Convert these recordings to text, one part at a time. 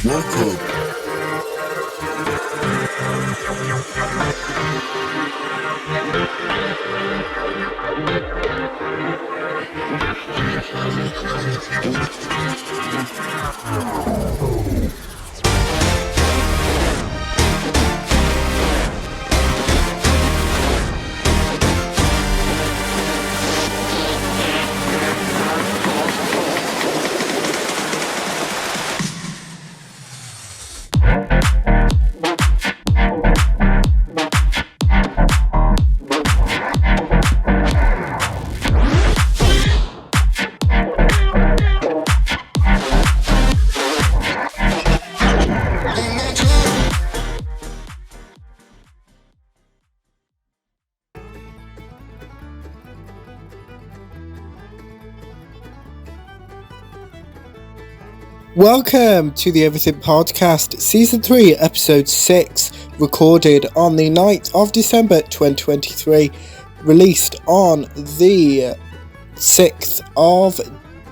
Welcome. Welcome to the Everything Podcast, Season 3, Episode 6, recorded on the 9th of December 2023, released on the 6th of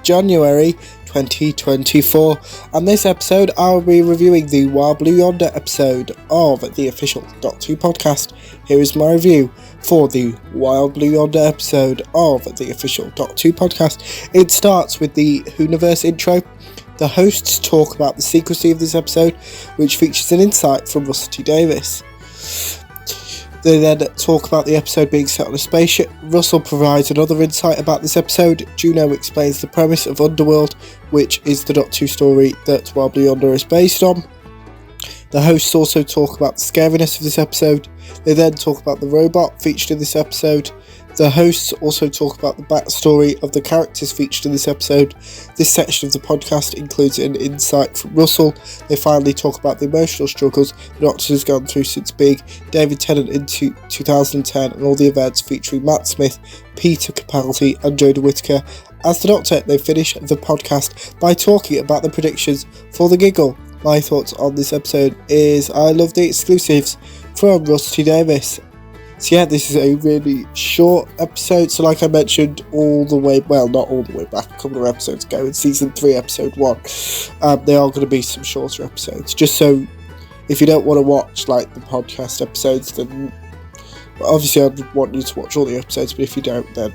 January 2024. And this episode, I'll be reviewing the Wild Blue Yonder episode of the official Doctor Who podcast. Here is my review for the Wild Blue Yonder episode of the official Doctor Who podcast. It starts with the Whoniverse intro. The hosts talk about the secrecy of this episode, which features an insight from Russell T Davies. They then talk about the episode being set on a spaceship. Russell provides another insight about this episode. Juno explains the premise of Underworld, which is the Doctor Who story that Wild Blue Yonder is based on. The hosts also talk about the scariness of this episode. They then talk about the robot featured in this episode. The hosts also talk about the backstory of the characters featured in this episode. This section of the podcast includes an insight from Russell. They finally talk about the emotional struggles the Doctor has gone through since being David Tennant in 2010 and all the events featuring Matt Smith, Peter Capaldi and Jodie Whittaker. As the Doctor, they finish the podcast by talking about the predictions for the giggle. My thoughts on this episode is I love the exclusives from Russell T Davies. So yeah, this is a really short episode, so like I mentioned not all the way back, a couple of episodes ago in Season 3, Episode 1, there are going to be some shorter episodes, just so if you don't want to watch like the podcast episodes, then obviously I'd want you to watch all the episodes, but if you don't, then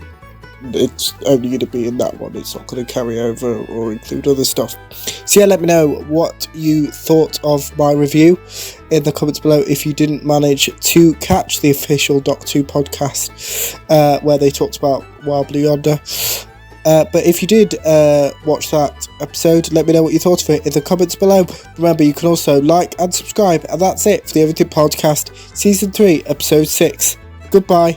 it's only going to be in that one, it's not going to carry over or include other stuff. So yeah, let me know what you thought of my review in the comments below if you didn't manage to catch the official Doctor Who podcast where they talked about Wild Blue Yonder. But if you did watch that episode, let me know what you thought of it in the comments below. Remember, you can also like and subscribe, and that's it for the Everything Podcast Season 3 Episode 6. Goodbye.